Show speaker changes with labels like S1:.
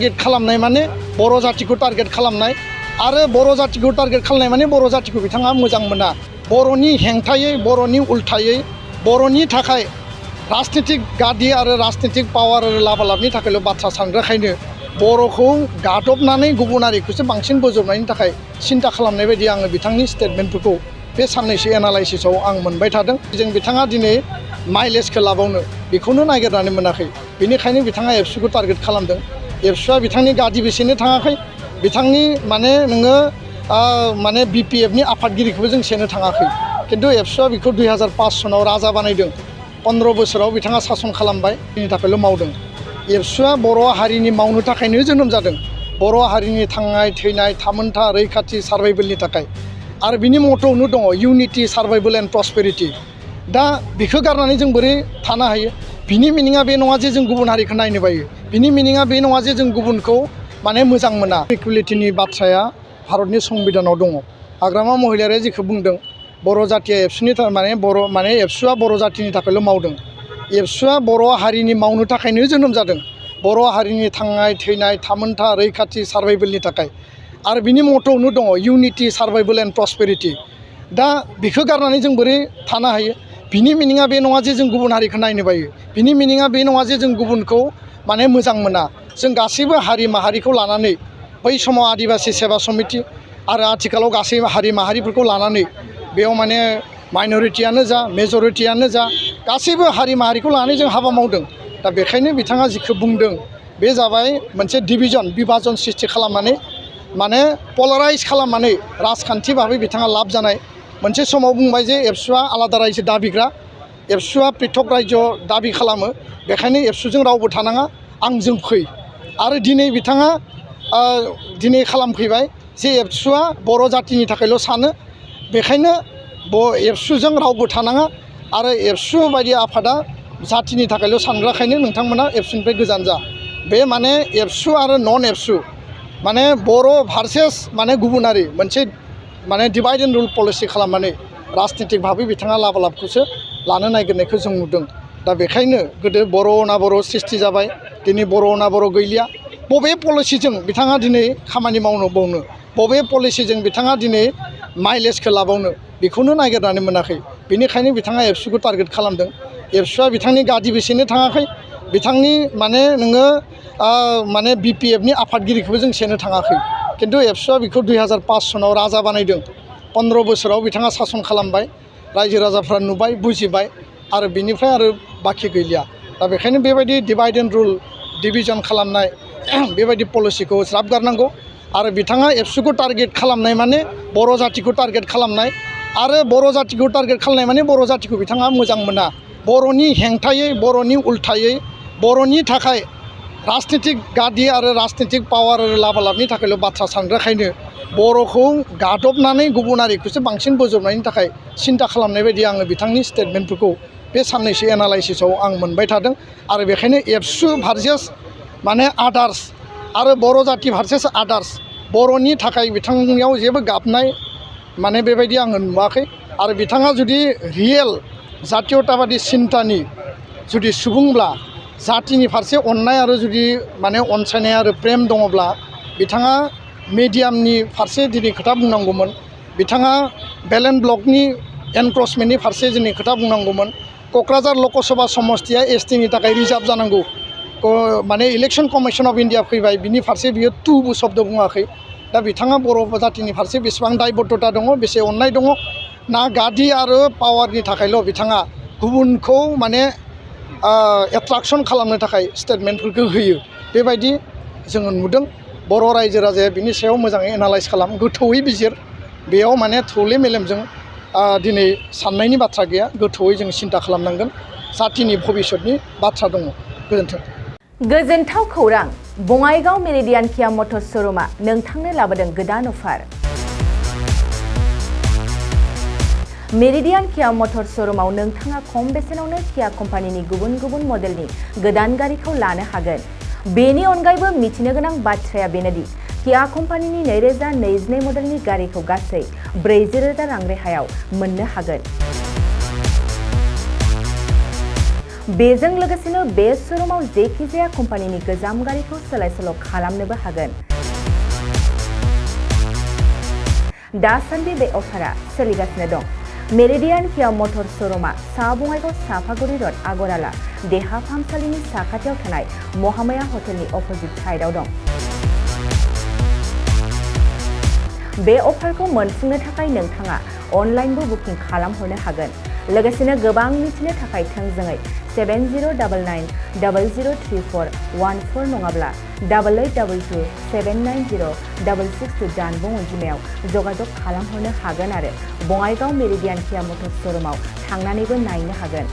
S1: Target खालामनाय माने बर' जातिखौ target खालामनाय आरो बर' जातिखौ टार्गेट खालामनाय माने बर' जातिखौ बिथाङा मोजां मोना बर'नि हेंथायै बर'नि उल्थायै बर'नि थाखाय राजनीतिक गादि आरो राजनीतिक पावार आरो लाबालाबनि थाखायल' बाथ्रा सानग्राखायनो बर'खौ गादबनानै गुबुन हारिखौसो बांसिन बोजबनायनि थाखाय सिन्था खालामनाय बायदि आङो बिथांनि स्टेटमेन्टफोरखौ बे साननैसो एनालाइसिसाव आं मोनबाय थादों जों बिथाङा दिनै माइलेजखौ लाबावनो बेखौनो नागिरनानै मोनाखै बेनिखायनो बिथाङा एबसुखौ टार्गेट खालामदों एबसुआ बिथांनि गादि बेसेनो थाङाखै बिथांनि माने नोङो माने बिपिएफनि आफादगिरिखौबो जों सेनो थाङाखै खिन्थु एबसुआ बेखौ 2005 सनाव राजा बानायदों 15 बोसोराव बिथाङा सासन खालामबाय बिनि थाखायल' मावदों एबसुआ बर' हारिनि मावनो थाखायनो जोनोम जादों बर' हारिनि थांनाय थैनाय थामोनथा रैखाथि सार्भाइभेलनि थाखाय आरो बिनि मट'आवनो दङ इउनिटि सार्भाइभेल एन्ड प्रस्पेरिटि दा बेखौ गारनानै जों बोरै थानो हायो बिनि मिनिङा बे नङा जे जों गुबुन हारिखौ नायनो बायो बिनि मिनिङा बे नङा जे जों गुबुनखौ माने मोजां मोना इकुवेलिटिनि बाथ्राया भारतनि संबिधानाव दङ हाग्रामा महिलारिया जेखौ बुंदों बर' जातिया एबसुनि माने एबसुआ बर' जातिनि थाखायल' मावदों एबसुआ बर' हारिनि मावनो थाखायनो जोनोम जादों बर' हारिनि थांनाय थैनाय थामोनथा रैखाथि सार्भाइभेलनि थाखाय आरो बिनि मट'आवनो दङ इउनिटि सार्भाइभेल एन्ड प्रस्पेरिटि दा बेखौ गारनानै जों बोरै थानो हायो बिनि मिनिङा बे नङा जे जों गुबुन हारिखौ नायनो बायो बिनि मिनिङा बे नङा जे जों गुबुनखौ माने मोजां मोना जों गासैबो हारि माहारिखौ लानानै बै समाव आदिबासि सेबा समिति आरो आथिखालाव गासैबो हारि माहारिफोरखौ लानानै बेयाव माने माइन'रिटियानो जा मेज'रिटियानो जा गासैबो हारि माहारिखौ लानानै जों हाबा मावदों दा बेखायनो बिथाङा जिखौ बुंदों बे जाबाय मोनसे बिभाजन सृष्टि खालामनानै माने पलाराइज खालामनानै राजखान्थि भाबै बिथाङा लाब जानाय मोनसे समाव बुंबाय जे एबसुआ आलादा रायजो दाबिग्रा एबसुआ पृथक रायजो दाबि खालामो बेखायनो एबसुजों रावबो थानाङा आंजों फै आरो दिनै बिथाङा दिनै खालामफैबाय जे एबसुआ बर' जातिनि थाखायल' सानो बेखायनो एबसुजों रावबो थानाङा आरो एबसु बायदि आफादा जातिनि थाखायल' सानग्राखायनो नोंथांमोना एबसुनिफ्राय गोजान जा बे माने एबसु आरो नन एबसु माने बर' भार्सेस माने गुबुनारि मोनसे माने डिभाइड एन्ड रुल पलिसि खालामनानै राजनितिक भाबै बिथाङा लाबालाबखौसो लानो नागिरनायखौ जों नुदों दा बेखायनो गोदो बर' अना बर' सृष्टि जाबाय दिनै बर' अना बर' गैलिया बबे पलिसिजों बिथाङा दिनै खामानि मावनो बावनो बबे पलिसिजों बिथाङा दिनै माइलेजखौ लाबावनो बेखौनो नागिरनानै मोनाखै बेनिखायनो बिथाङा एबसुखौ टार्गेट खालामदों एबसुआ बिथांनि गादि बेसेनो थाङाखै बिथांनि माने नोङो माने बिपिएफनि आफादगिरिखौबो जों सेनो थाङाखै खिन्थु एबसुआ बेखौ 2005 सनाव राजा बानायदों 15 बोसोराव बिथाङा सासन खालामबाय रायजो राजाफ्रा नुबाय बुजिबाय आरो बिनिफ्राय आरो बाखि गैलिया दा बेखायनो बेबायदि डिभाइड एन्ड रुल डिभिजन खालामनाय बेबायदि पलिसिखौ ज्राब गारनांगौ आरो बिथाङा एबसुखौ टार्गेट खालामनाय माने बर' जातिखौ टार्गेट खालामनाय आरो बर' जातिखौ टार्गेट खालामनाय माने बर' जातिखौ बिथाङा मोजां मोना बर'नि हेंथायै बर'नि उल्थायै बर'नि थाखाय राजनीतिक गादि आरो राजनीतिक पावार आरो लाबालाबनि थाखायल' बाथ्रा सानग्राखायनो बर'खौ गादबनानै गुबुन हारिखौसो बांसिन बोजबनायनि थाखाय सिन्था खालामनाय बायदि आङो बिथांनि स्टेटमेन्टफोरखौ बे साननैसो एनालाइसिसाव आं मोनबाय थादों आरो बेखायनो एबसु भार्सेस माने आदार्स आरो बर' जाति भार्सेस आदार्स बर'नि थाखाय बिथांनियाव जेबो गाबनाय माने बेबायदि आङो नुवाखै आरो बिथाङा जुदि रियेल जातीयताबादि सिन्तानि जुदि सुबुंब्ला जातिनि फारसे अननाय आरो जुदि माने अनसायनाय आरो प्रेम दङब्ला बिथाङा मिडियामनि फारसे दिनै खोथा बुंनांगौमोन बिथाङा बेलेन ब्लकनि एनक्रचमेन्टनि फारसे दिनै खोथा बुंनांगौमोन क'क्राझार लकसभा समस्तिया एसटिनि थाखाय रिजार्भ जानांगौ माने इलेक्सन कमिसन अफ इन्डिया फैबाय बिनि फारसे बियो टुबो शब्द बुङाखै दा बिथाङा बर' जातिनि फारसे बेसेबां दायबद्धता दङ बेसे अननाय दङ ना गादि आरो पावारनि थाखायल' बिथाङा गुबुनखौ माने एट्राकसन खालामनो थाखाय स्टेटमेन्टफोरखौ होयो बेबायदि जोङो नुदों बर' रायजो राजाया बिनि सायाव मोजाङै एनालाइज खालाम गोथौयै बिजिर बेयाव माने थौले मेलेमजों दिनै साननायनि बाथ्रा गैया गोथौयै जों सिन्था खालामनांगोन जातिनि भबिसतनि बाथ्रा दङ गोजोन्थों
S2: गोजोनथाव खौरां बङाइगाव मेरिडियान किया मटर्स श'रुमा नोंथांनो लाबोदों गोदान अफार मेरिडियान किया मटर्स श'रुमाव नोंथाङा खम बेसेनावनो किया कम्पानिनि गुबुन गुबुन मडेलनि गोदान गारिखौ लानो हागोन बेनि अनगायैबो मिथिनो गोनां बाथ्राया बेनोदि किया कम्पानिनि 2022 मडेलनि गारिखौ गासै 40,000 रां रेहायाव मोननो हागोन बेजों लोगोसेनो बे शोरूमाव जेखिजाया कम्पानिनि गोजाम गारिखौ सोलाय सोल' खालामनोबो हागोन। दासान्दि बे अफारा सोलिगासिनो दं। मेरिडियान किया मटर शोरूमा सा बङाइगाव साफागुरि रड आगराला देहा फाहामसालिनि साखाथियाव थानाय महामाया हटेलनि अपोजिट साइडआव दं। बे अफारखौ मोनफुंनो थाखाय नोंथाङा अनलाइनबो बुकिं खालामहरनो हागोन। लोगोसेनो गोबां मिथिनो थाखाय थोंजोङै 7099003414 नङाब्ला 8822790662 जानबुं अनजिमायाव जगाजग खालामहरनो हागोन आरो बङाइगाव मेरिडियान किया मटर शोरूमाव थांनानैबो नायनो हागोन।